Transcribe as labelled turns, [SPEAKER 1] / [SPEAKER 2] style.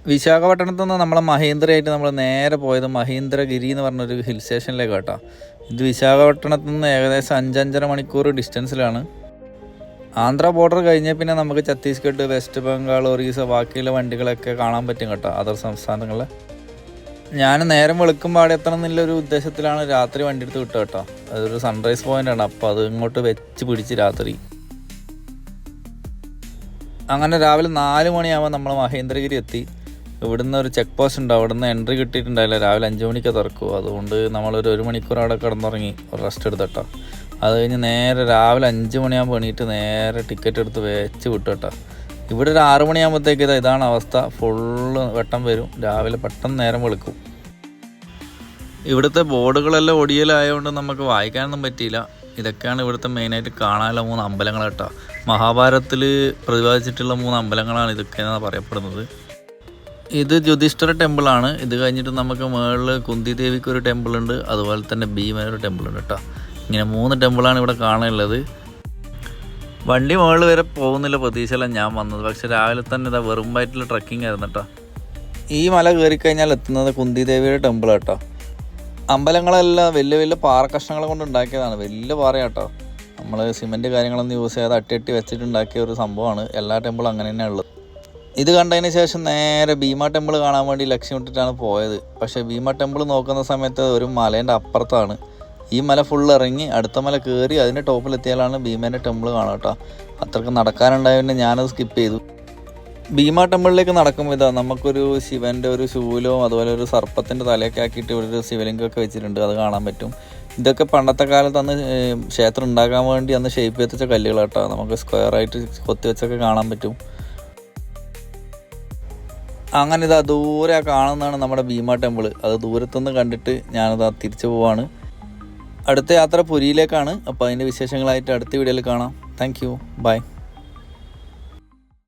[SPEAKER 1] വിശാഖപട്ടണത്തു നിന്ന് നമ്മളെ മഹേന്ദ്രയായിട്ട് നമ്മൾ നേരെ പോയത് മഹേന്ദ്രഗിരി എന്ന് പറഞ്ഞൊരു ഹിൽ സ്റ്റേഷനിലേക്ക് കേട്ടോ. ഇത് വിശാഖപട്ടണത്തു നിന്ന് ഏകദേശം 5-5.5 മണിക്കൂർ ഡിസ്റ്റൻസിലാണ്. ആന്ധ്ര ബോർഡർ കഴിഞ്ഞാൽ പിന്നെ നമുക്ക് ഛത്തീസ്ഗഡ്, വെസ്റ്റ് ബംഗാൾ, ഒറീസ ബാക്കിയുള്ള വണ്ടികളൊക്കെ കാണാൻ പറ്റും കേട്ടോ, അതർ സംസ്ഥാനങ്ങളിൽ. ഞാൻ നേരം വെളുക്കുമ്പോൾ എത്തണം എന്നുള്ളൊരു ഉദ്ദേശത്തിലാണ് രാത്രി വണ്ടി എടുത്ത് വിട്ടത് കേട്ടോ. അതൊരു സൺറൈസ് പോയിൻ്റാണ്, അപ്പോൾ അത് ഇങ്ങോട്ട് വെച്ച് പിടിച്ച് രാത്രി. അങ്ങനെ രാവിലെ 4 മണിയാകുമ്പോൾ നമ്മൾ മഹേന്ദ്രഗിരി എത്തി. ഇവിടുന്ന് ഒരു ചെക്ക് പോസ്റ്റ് ഉണ്ട്, അവിടുന്ന് എൻട്രി കിട്ടിയിട്ടുണ്ടായില്ല. രാവിലെ 5 മണിക്ക് തുറക്കും. അതുകൊണ്ട് നമ്മളൊരു 1 മണിക്കൂർ അവിടെ കിടന്നുറങ്ങി ഒരു റെസ്റ്റ് എടുത്തിട്ടോ. അത് കഴിഞ്ഞ് നേരെ രാവിലെ 5 മണിയാകുമ്പോൾ എണീറ്റ് നേരെ ടിക്കറ്റ് എടുത്ത് വെച്ച് വിട്ടു കേട്ടോ. ഇവിടെ ഒരു 6 മണിയാകുമ്പോഴത്തേക്ക് ഇതാണ് അവസ്ഥ, ഫുള്ള് വെട്ടം വരും. രാവിലെ പെട്ടെന്ന് നേരം വെളുക്കും. ഇവിടുത്തെ ബോർഡുകളെല്ലാം ഒടിയലായതുകൊണ്ട് നമുക്ക് വായിക്കാനൊന്നും പറ്റിയില്ല. ഇതൊക്കെയാണ് ഇവിടുത്തെ മെയിനായിട്ട് കാണാനുള്ള 3 അമ്പലങ്ങൾ കേട്ടോ. മഹാഭാരതത്തിൽ പ്രതിപാദിച്ചിട്ടുള്ള 3 അമ്പലങ്ങളാണ് ഇതൊക്കെയെന്നാണ് പറയപ്പെടുന്നത്. ഇത് യുധിഷ്ഠിര ടെമ്പിളാണ്. ഇത് കഴിഞ്ഞിട്ട് നമുക്ക് മുകളിൽ കുന്തി ദേവിക്ക് ഒരു ടെമ്പിളുണ്ട്, അതുപോലെ തന്നെ ഭീമനൊരു ടെമ്പിളുണ്ട് കേട്ടോ. ഇങ്ങനെ 3 ടെമ്പിളാണ് ഇവിടെ കാണാനുള്ളത്. വണ്ടി മുകളിൽ വരെ പോകുന്നില്ല പ്രതീക്ഷയിലാണ് ഞാൻ വന്നത്. പക്ഷെ രാവിലെ തന്നെ ഇതാ വെറും വയറ്റിൽ ട്രക്കിംഗ് ആയിരുന്നു കേട്ടോ. ഈ മല കയറിക്കഴിഞ്ഞാൽ എത്തുന്നത് കുന്തി ദേവിയുടെ ടെമ്പിൾ കേട്ടോ. അമ്പലങ്ങളെല്ലാം വലിയ വലിയ പാറക്കഷ്ണങ്ങൾ കൊണ്ട് ഉണ്ടാക്കിയതാണ്, വലിയ പാറയാട്ടോ. നമ്മൾ സിമെൻറ്റ് കാര്യങ്ങളൊന്നും യൂസ് ചെയ്യാതെ അട്ടി വെച്ചിട്ടുണ്ടാക്കിയ ഒരു സംഭവമാണ്. എല്ലാ ടെമ്പിളും അങ്ങനെ തന്നെ ഉള്ളത്. ഇത് കണ്ടതിന് ശേഷം നേരെ ഭീമ ടെമ്പിൾ കാണാൻ വേണ്ടി ലക്ഷ്യമിട്ടിട്ടാണ് പോയത്. പക്ഷേ ഭീമ ടെമ്പിൾ നോക്കുന്ന സമയത്ത് ഒരു മലേൻ്റെ അപ്പുറത്താണ്. ഈ മല ഫുള്ള് ഇറങ്ങി അടുത്ത മല കയറി അതിൻ്റെ ടോപ്പിലെത്തിയാലാണ് ഭീമേൻ്റെ ടെമ്പിൾ കാണാം കേട്ടോ. അത്രയ്ക്ക് നടക്കാനുണ്ടായതുകൊണ്ട് ഞാനത് സ്കിപ്പ് ചെയ്തു. ഭീമ ടെമ്പിളിലേക്ക് നടക്കുമ്പോൾ ഇതാ നമുക്കൊരു ശിവൻ്റെ ഒരു ശൂലവും അതുപോലെ ഒരു സർപ്പത്തിൻ്റെ തലയൊക്കെ ആക്കിയിട്ട് ഇവിടെ ഒരു ശിവലിംഗമൊക്കെ വെച്ചിട്ടുണ്ട്, അത് കാണാൻ പറ്റും. ഇതൊക്കെ പണ്ടത്തെ കാലത്ത് അന്ന് ക്ഷേത്രം ഉണ്ടാക്കാൻ വേണ്ടി അന്ന് ഷേപ്പ് ചെയ്ത് വെച്ച കല്ലുകളാട്ടോ. നമുക്ക് സ്ക്വയറായിട്ട് കൊത്തി വെച്ചൊക്കെ കാണാൻ പറ്റും. അങ്ങനെ ഇതാ ദൂരെ കാണുന്നതാണ് നമ്മുടെ ഭീമ ടെമ്പിൾ. അത് ദൂരത്തുനിന്ന് കണ്ടിട്ട് ഞാനത് തിരിച്ചു പോവാണ്. അടുത്ത യാത്ര പുരിയിലേക്കാണ്. അപ്പോൾ അതിൻ്റെ വിശേഷങ്ങളായിട്ട് അടുത്ത വീഡിയോയിൽ കാണാം. Thank you, by.